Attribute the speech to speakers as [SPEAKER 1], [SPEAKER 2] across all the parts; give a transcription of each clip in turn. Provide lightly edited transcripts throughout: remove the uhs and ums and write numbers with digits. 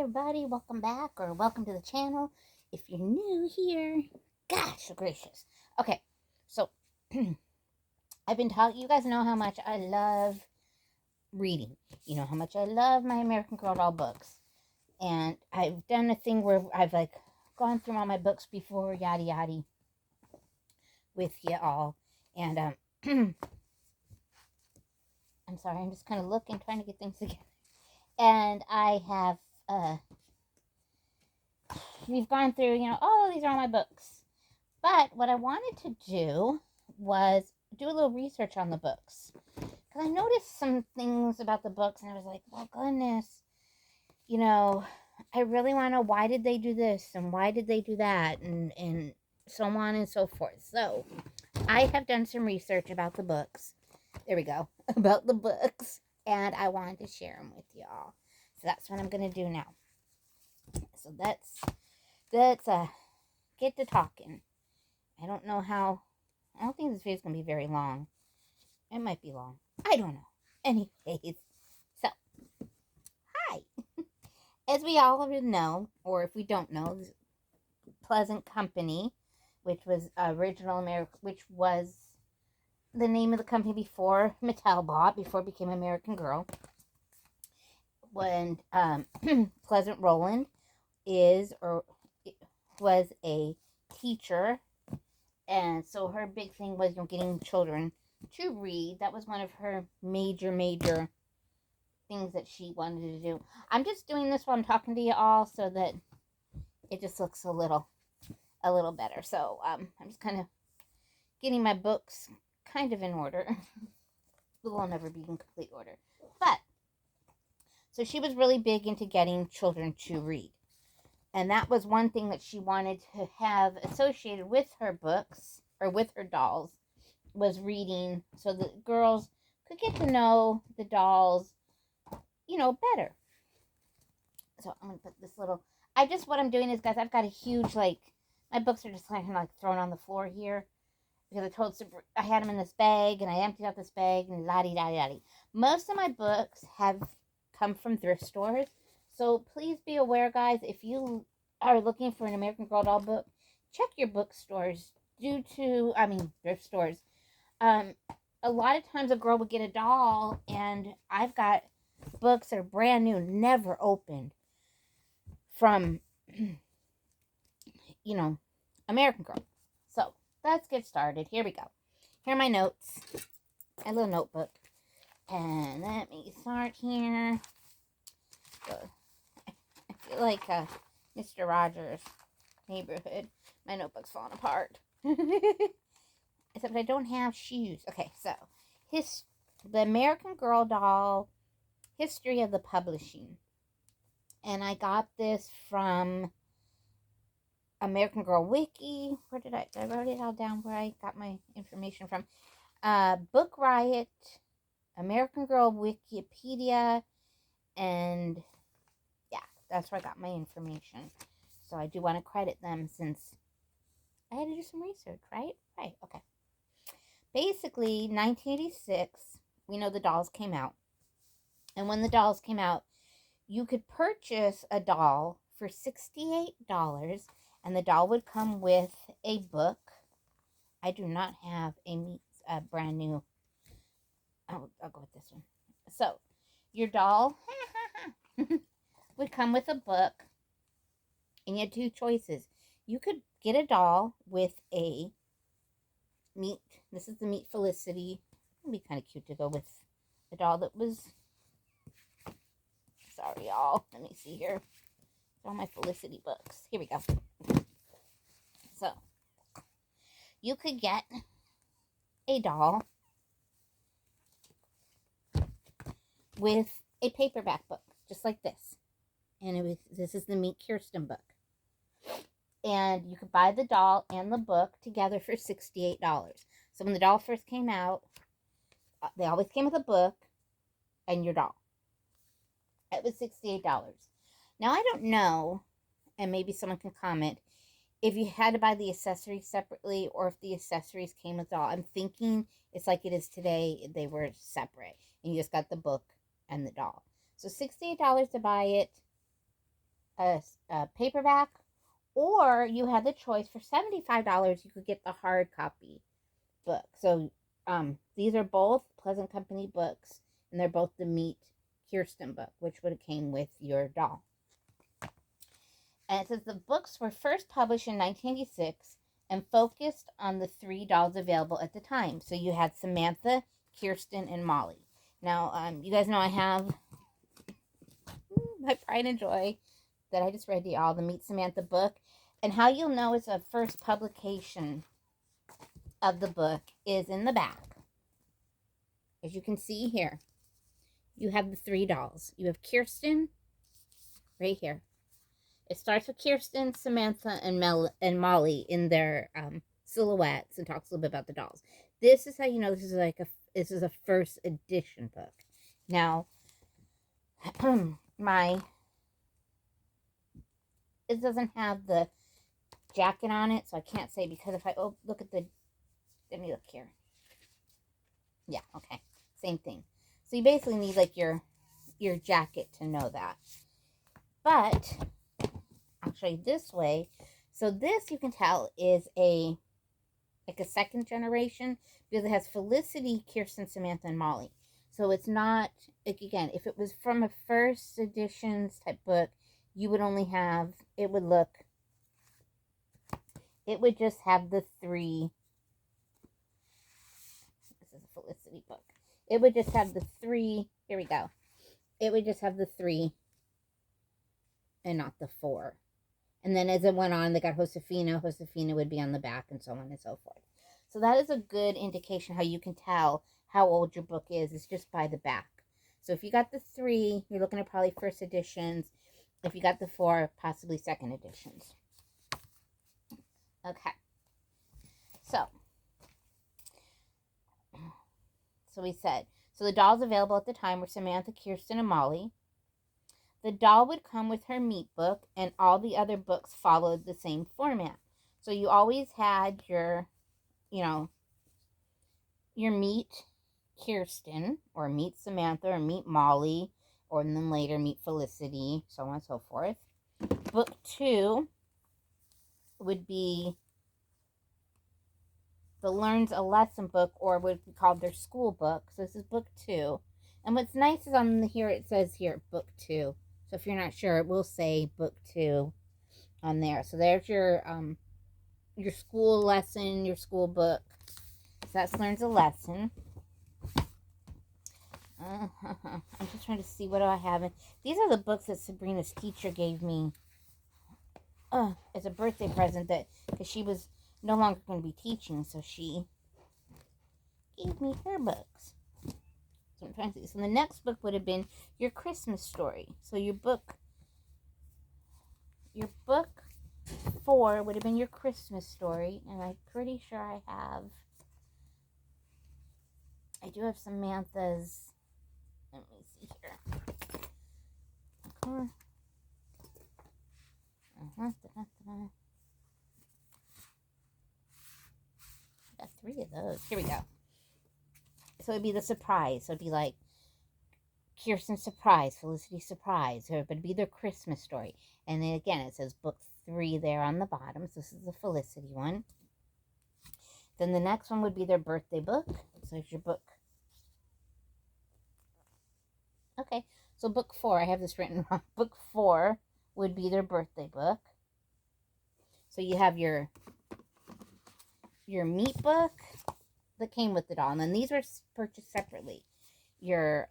[SPEAKER 1] everybody, welcome back or welcome to the channel. If you're new here, gosh gracious. Okay, so I've been talking, you guys know how much I love reading. You know how much I love my American Girl doll books. And I've done a thing where I've gone through all my books before, yada yada, with you all. And I'm sorry, I'm just kind of looking, trying to get things together. And I have we've gone through, oh, these are all my books. But what I wanted to do was do a little research on the books. Because I noticed some things about the books, and I was like, well, goodness, I really want to know, why did they do this, and why did they do that, and so on and so forth. So I have done some research about the books. There we go. About the books. And I wanted to share them with y'all. So that's what I'm going to do now. So let's get to talking. I don't know how. I don't think this video is going to be very long. It might be long. I don't know. Anyways, so, hi. As we all know, or if we don't know, Pleasant Company, which was which was the name of the company before Mattel bought, before it became American Girl, when Pleasant Rowland was a teacher, and so her big thing was getting children to read. That was one of her major things that she wanted to do. I'm just doing this while I'm talking to you all so that it just looks a little better. So I'm just kind of getting my books kind of in order. They'll never be in complete order. But so she was really big into getting children to read. And that was one thing that she wanted to have associated with her books, or with her dolls, was reading, so the girls could get to know the dolls, better. So I'm going to put this little, what I'm doing is, guys, I've got a huge, my books are just kind of thrown on the floor here. Because I had them in this bag, and I emptied out this bag, and la-di-da-di-da-di. Most of my books have come from thrift stores. So please be aware, guys, if you are looking for an American Girl doll book, check your bookstores. Thrift stores. A lot of times a girl would get a doll, and I've got books that are brand new, never opened, from, American Girl. So let's get started. Here we go. Here are my notes. My little notebook. And let me start here. So, I feel like Mr. Rogers' Neighborhood. My notebook's falling apart. Except I don't have shoes. Okay, so the American Girl doll history of the publishing. And I got this from American Girl Wiki. Where did I wrote it all down where I got my information from. Book Riot, American Girl Wikipedia, and yeah, that's where I got my information. So I do want to credit them, since I had to do some research, right? Right, okay. Basically, 1986, we know the dolls came out. And when the dolls came out, you could purchase a doll for $68, and the doll would come with a book. I do not have a brand new. I'll go with this one. So, your doll would come with a book, and you had two choices. You could get a doll with a Meet. This is the Meet Felicity. It'd be kind of cute to go with a doll that was. Sorry, y'all. Let me see here. All my Felicity books. Here we go. So, you could get a doll with a paperback book, just like this. And this is the Meet Kirsten book. And you could buy the doll and the book together for $68. So when the doll first came out, they always came with a book and your doll. It was $68. Now, I don't know, and maybe someone can comment, if you had to buy the accessories separately, or if the accessories came with doll. I'm thinking it's like it is today. They were separate, and you just got the book and the doll. So $68 to buy it, a paperback, or you had the choice for $75 you could get the hard copy book. So these are both Pleasant Company books, and they're both the Meet Kirsten book, which would have came with your doll. And it says the books were first published in 1986 and focused on the 3 dolls available at the time. So you had Samantha, Kirsten, and Molly. Now, you guys know I have my pride and joy that I just read to y'all, the Meet Samantha book. And how you'll know it's a first publication of the book is in the back. As you can see here, you have the 3 dolls. You have Kirsten right here. It starts with Kirsten, Samantha, and Molly in their silhouettes and talks a little bit about the dolls. This is how you know this is a first edition book. Now, it doesn't have the jacket on it, so I can't say, because if I look at the, let me look here. Yeah, okay, same thing. So you basically need like your jacket to know that. But I'll show you this way. So this, you can tell, is a second generation, because it has Felicity, Kirsten, Samantha, and Molly. So it's not, like, again, if it was from a first editions type book, you would only have, it would just have the 3. This is a Felicity book. It would just have the 3. Here we go. It would just have the 3 and not the 4. And then as it went on, they got Josefina. Josefina would be on the back, and so on and so forth. So that is a good indication how you can tell how old your book is. It's just by the back. So if you got the 3, you're looking at probably first editions. If you got the 4, possibly second editions. Okay. So we said, so the dolls available at the time were Samantha, Kirsten, and Molly. The doll would come with her Meet book, and all the other books followed the same format. So you always had your, your Meet Kirsten, or Meet Samantha, or Meet Molly, or then later Meet Felicity, so on and so forth. Book 2 would be the Learns a Lesson book, or would be called their school book. So this is book 2. And what's nice is on here, it says here, book 2. So if you're not sure, it will say book 2 on there. So there's your school lesson, your school book. So that's Learns a Lesson. I'm just trying to see what do I have. These are the books that Sabrina's teacher gave me as a birthday present, because she was no longer going to be teaching, so she gave me her books. So I'm trying to see. So the next book would have been your Christmas story. So your book 4 would have been your Christmas story, and I'm pretty sure I do have Samantha's. Let me see here. Okay. Got 3 of those. Here we go. So it'd be the surprise. So it'd be like Kirsten's surprise, Felicity's surprise. Or it'd be their Christmas story. And then again, it says book 3 there on the bottom. So this is the Felicity one. Then the next one would be their birthday book. So here's your book. Okay, so book 4, I have this written wrong. Book 4 would be their birthday book. So you have your Meet book that came with the doll. And then these were purchased separately. Your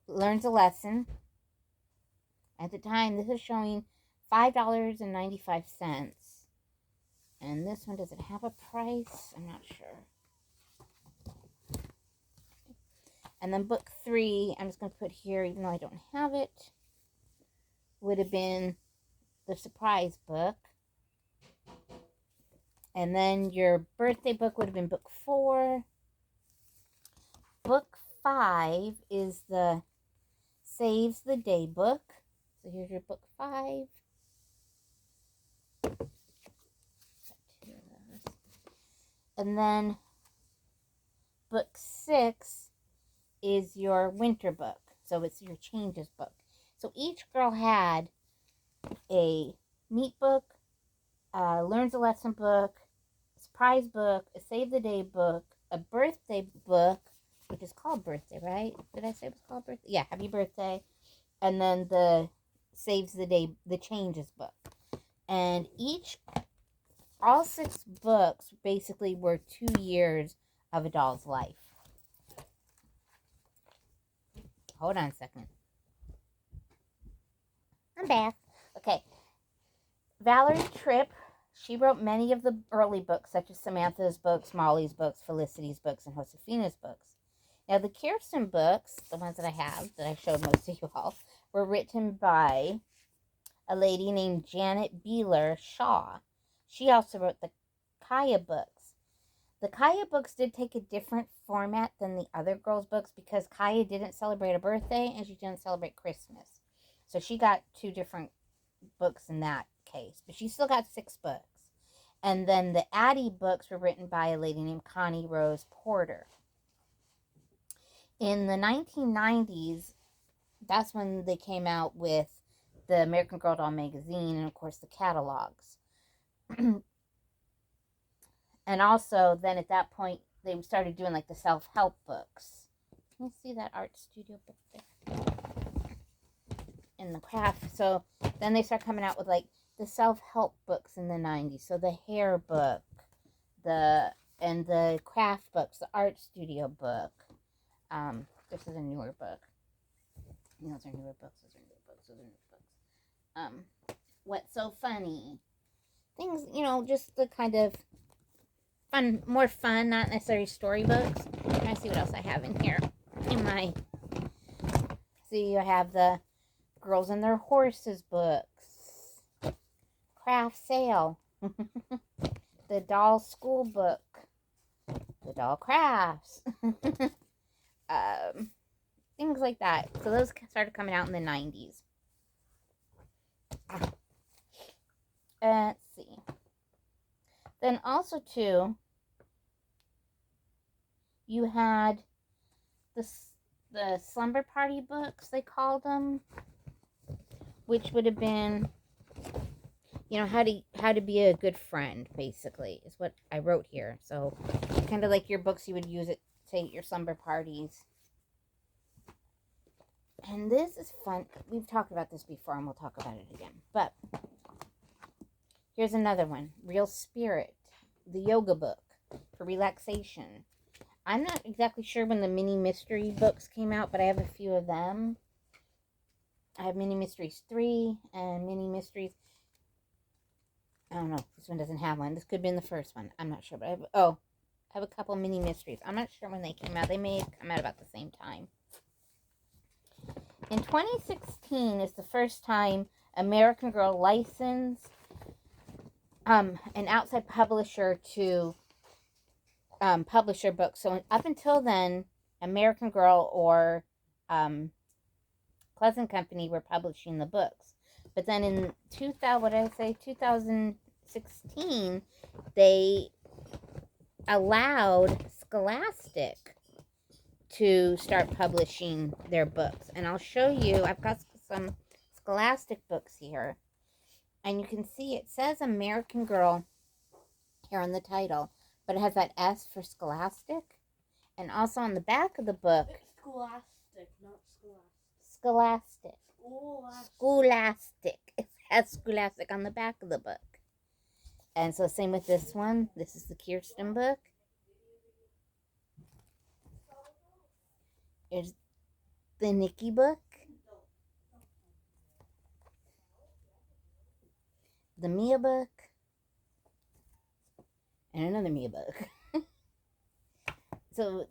[SPEAKER 1] Learns a Lesson. At the time, this is showing $5.95. And this one, does it have a price? I'm not sure. And then book 3, I'm just going to put here, even though I don't have it, would have been the surprise book. And then your birthday book would have been book 4. Book 5 is the Saves the Day book. So here's your book 5. And then book 6 is your winter book. So it's your changes book. So each girl had a meet book, learns a lesson book, a surprise book, a save the day book, a birthday book, which is called birthday, right? Did I say it was called birthday? Yeah, happy birthday. And then the saves the day, the changes book. And all 6 books basically were 2 years of a doll's life. Hold on a second. I'm back. Okay. Valerie Tripp, she wrote many of the early books, such as Samantha's books, Molly's books, Felicity's books, and Josefina's books. Now, the Kirsten books, the ones that I have, that I showed most of you all, were written by a lady named Janet Beeler Shaw. She also wrote the Kaya books. The Kaya books did take a different format than the other girls' books because Kaya didn't celebrate a birthday and she didn't celebrate Christmas. So she got 2 different books in that case, but she still got 6 books. And then the Addie books were written by a lady named Connie Rose Porter. In the 1990s, that's when they came out with the American Girl doll magazine and, of course, the catalogs. And also, then at that point, they started doing like the self-help books. Can you see that art studio book there? And the craft. So then they start coming out with like the self-help books in the 90s. So the hair book, and the craft books, the art studio book. This is a newer book. Those are newer books. What's So Funny? Things, just the kind of fun, more fun, not necessarily storybooks. I see what else I have in here. See, I have the Girls and Their Horses books, Craft Sale, the Doll School book, the Doll Crafts, things like that. So those started coming out in the 90s. Let's see. Then also, too, you had the slumber party books, they called them, which would have been, how to be a good friend, basically, is what I wrote here. So kind of like your books you would use at, say, your slumber parties. And this is fun. We've talked about this before, and we'll talk about it again. But here's another one. Real Spirit, the yoga book for relaxation. I'm not exactly sure when the mini mystery books came out, but I have a few of them. I have Mini Mysteries 3 and Mini Mysteries. I don't know. This one doesn't have one. This could have been the first one. I'm not sure. But I have a couple Mini Mysteries. I'm not sure when they came out. They may have come out about the same time. In 2016 is the first time American Girl licensed an outside publisher to publish her books. So up until then, American Girl or Pleasant Company were publishing the books. But then in 2016, they allowed Scholastic to start publishing their books. And I'll show you, I've got some Scholastic books here. And you can see it says American Girl here on the title, but it has that S for Scholastic. And also on the back of the book,
[SPEAKER 2] it's Scholastic, not
[SPEAKER 1] Scholastic. Scholastic. It has Scholastic on the back of the book. And so same with this one. This is the Kirsten book. Here's the Nikki book. The Mia book. And another Mia book. So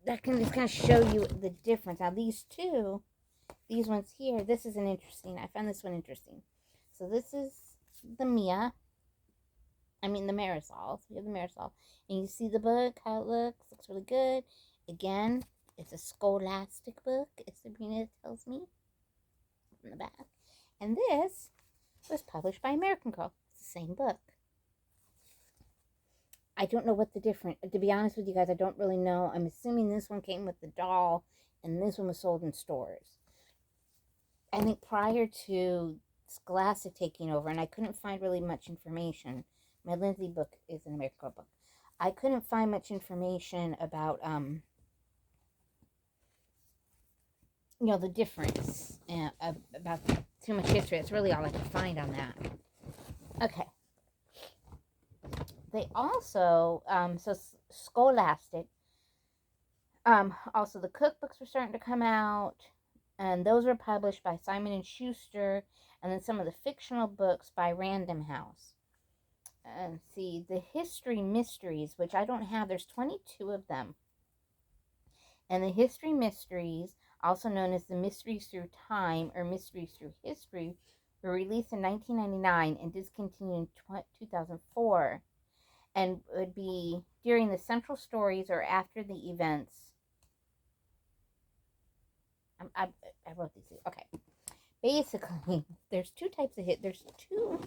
[SPEAKER 1] that can just kind of show you the difference. Now these ones here, this is I found this one interesting. So this is the Mia. I mean the Marisol. So we have the Marisol. And you see the book, how it looks. Looks really good. Again, it's a Scholastic book, as Sabrina tells me in the back. And this was published by American Girl. It's the same book. I don't know what the difference, to be honest with you guys, I don't really know. I'm assuming this one came with the doll and this one was sold in stores. I think prior to Scholastic taking over, and I couldn't find really much information. My Lindsay book is an American Girl book. I couldn't find much information about, the difference, about too much history. That's really all I could find on that. Okay. They also, so Scholastic, also the cookbooks were starting to come out, and those were published by Simon & Schuster, and then some of the fictional books by Random House. And see, the History Mysteries, which I don't have, there's 22 of them. And the History Mysteries, also known as the Mysteries Through Time or Mysteries Through History, were released in 1999 and discontinued in 2004, and would be during the central stories or after the events. I wrote these. Okay. Basically, there's two types of there's two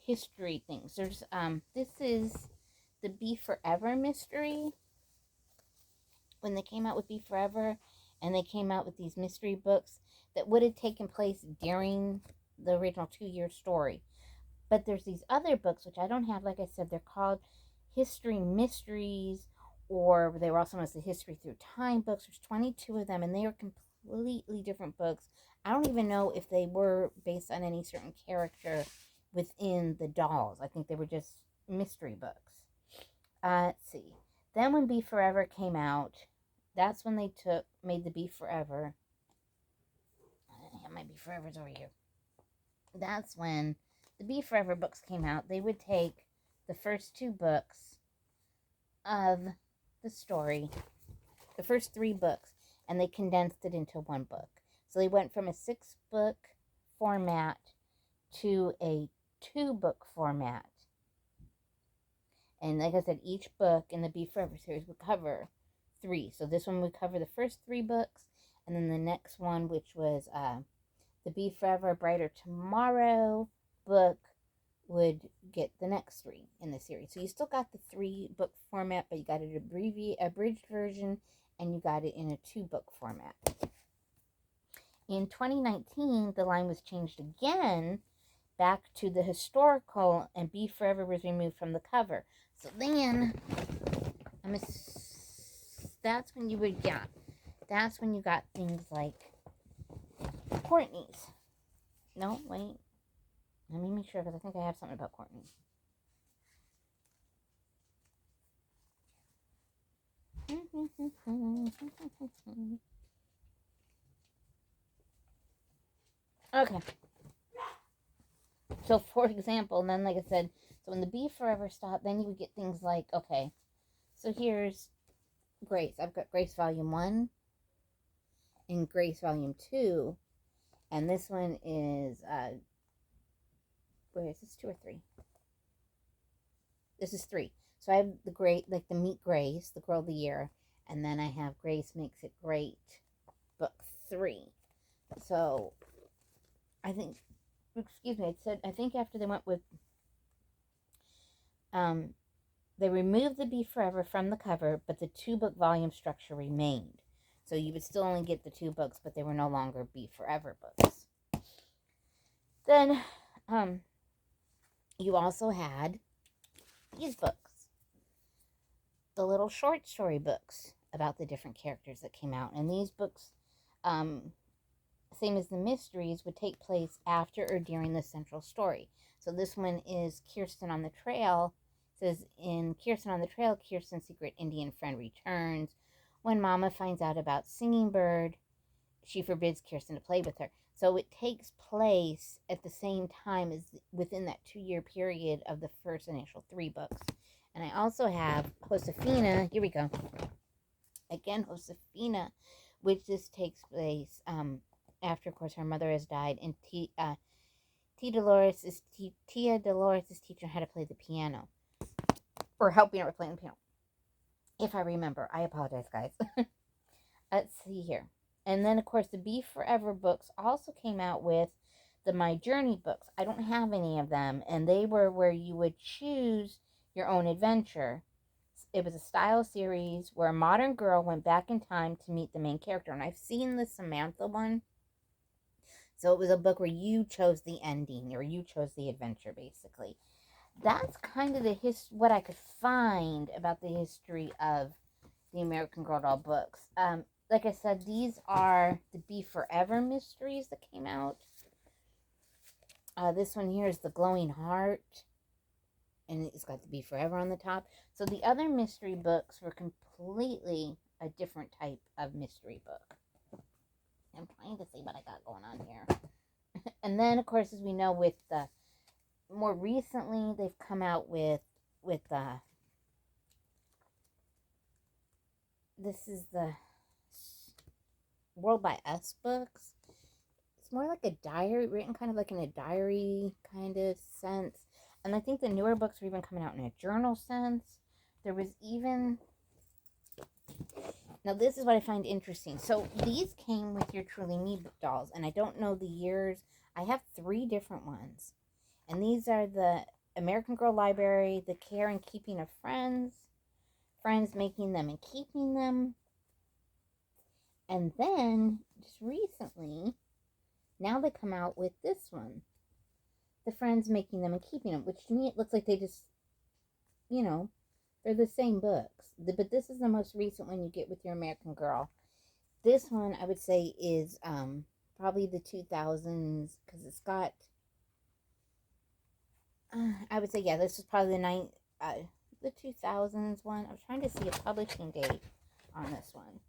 [SPEAKER 1] history things. There's this is the Be Forever mystery. When they came out with Be Forever, and they came out with these mystery books that would have taken place during the original 2-year story. But there's these other books, which I don't have, like I said, they're called History Mysteries, or they were also known as the History Through Time books. There's 22 of them, and they are completely different books. I don't even know if they were based on any certain character within the dolls. I think they were just mystery books. Let's see. Then when Be Forever came out, that's when they made the Be Forever. I have my Be Forevers over here. That's when the Be Forever books came out. They would take the first 2 books of the story, the first 3 books, and they condensed it into 1 book. So they went from a 6-book format to a 2-book format. And like I said, each book in the Be Forever series would cover 3. So this one would cover the first 3 books, and then the next one, which was the Be Forever Brighter Tomorrow book, would get the next 3 in the series. So you still got the 3-book format, but you got an abridged version, and you got it in a 2-book format. In 2019, the line was changed again back to the historical, and Be Forever was removed from the cover. So then, that's when you got things like Courtney's. No, wait. Let me make sure, because I think I have something about Courtney. Okay. So, for example, and then, like I said, so when the Be Forever stopped, then you would get things like, okay, so here's Grace. I've got Grace Volume 1 and Grace Volume 2. And this one is, where is this, 2 or 3? This is 3. So I have the Meet Grace, the Girl of the Year. And then I have Grace Makes It Great, book 3. So, I think, excuse me, I think after they went with, they removed the Be Forever from the cover, but the 2-book volume structure remained. So you would still only get the 2 books, but they were no longer Be Forever books. Then, you also had these books. The little short story books about the different characters that came out. And these books, same as the mysteries, would take place after or during the central story. So this one is Kirsten on the Trail. It says, in Kirsten on the Trail, Kirsten's secret Indian friend returns. When Mama finds out about Singing Bird, she forbids Kirsten to play with her. So it takes place at the same time as within that 2-year period of the first initial 3 books. And I also have Josefina. Here we go. Again, Josefina, which this takes place after, of course, her mother has died, and Tia Dolores is teaching her how to play the piano, or helping her play the piano. If I remember, I apologize, guys. Let's see here. And then, of course, the Be Forever books also came out with the My Journey books. I don't have any of them, and they were where you would choose your own adventure. it was a style series where a modern girl went back in time to meet the main character. And I've seen the Samantha one. So it was a book where you chose the ending, or you chose the adventure, basically. That's kind of what I could find about the history of the American Girl doll books. Like I said, these are the Be Forever mysteries that came out. This one here is the Glowing Heart, and it's got the Be Forever on the top. So the other mystery books were completely a different type of mystery book. I'm trying to see what I got going on here. And then, of course, as we know, with the more recently, they've come out with this is the World by Us books. It's more like a diary, written kind of like in a diary kind of sense. And I think the newer books are even coming out in a journal sense. There was even... Now, this is what I find interesting. So, these came with your Truly Me dolls, and I don't know the years. I have 3 different ones. And these are the American Girl Library, the Care and Keeping of Friends, Friends Making Them and Keeping Them. And then, just recently, now they come out with this one, the Friends Making Them and Keeping Them, which to me it looks like they just, you know, they're the same books. But this is the most recent one you get with your American Girl. This one, I would say, is probably the 2000s, because it's got, I would say, yeah, this is probably the 2000s one. I was trying to see a publishing date on this one.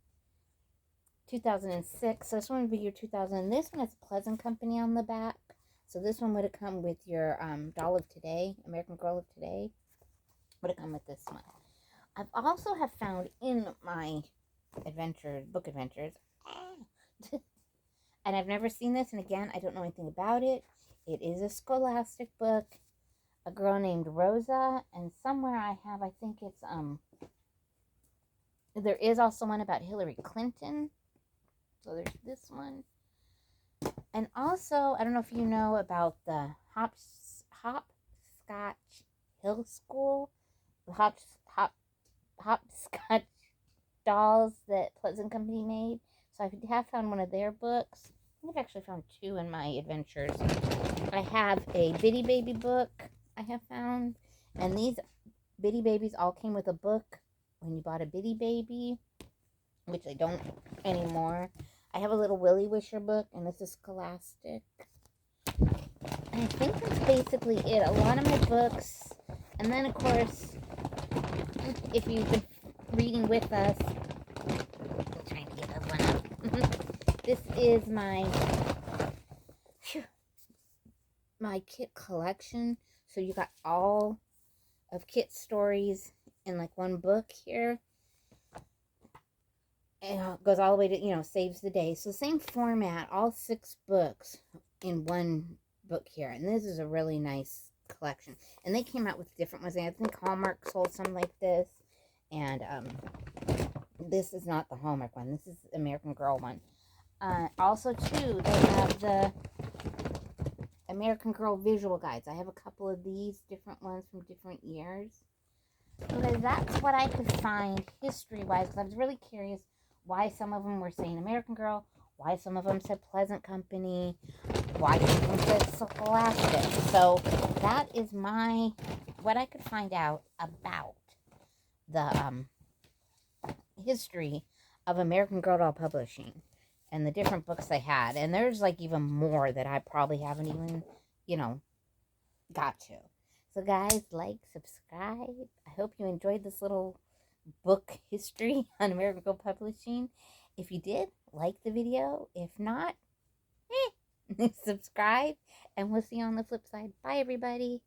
[SPEAKER 1] 2006. So this one would be your 2000. This one has Pleasant Company on the back. So this one would have come with your Doll of Today, American Girl of Today. Would have come with this one. I've also have found in my book adventures, and I've never seen this, and again, I don't know anything about it. It is a Scholastic book. A girl named Rosa, and somewhere I think it's, there is also one about Hillary Clinton. So there's this one. And also, I don't know if you know about the Hopscotch Hill School. The Hopscotch dolls that Pleasant Company made. So I have found one of their books. I think I've actually found 2 in my adventures. I have a Bitty Baby book I have found. And these Bitty Babies all came with a book when you bought a Bitty Baby, which I don't anymore. I have a little Willy Wisher book, and this is Scholastic. And I think that's basically it. A lot of my books. And then, of course, if you've been reading with us, I'm trying to get this one up. This is my Kit collection. So you got all of Kit's stories in like one book here. And it goes all the way to, Saves the Day. So same format, all 6 books in one book here. And this is a really nice collection. And they came out with different ones. I think Hallmark sold some like this. And this is not the Hallmark one. This is the American Girl one. Also, too, they have the American Girl visual guides. I have a couple of these different ones from different years. So that's what I could find history-wise, because I was really curious why some of them were saying American Girl, why some of them said Pleasant Company, why some of them said Scholastic. So that is what I could find out about the history of American Girl doll publishing and the different books they had. And there's like even more that I probably haven't even, got to. So guys, like, subscribe. I hope you enjoyed this little book history on American Girl Publishing. If you did, like the video. If not, subscribe. And we'll see you on the flip side. Bye, everybody.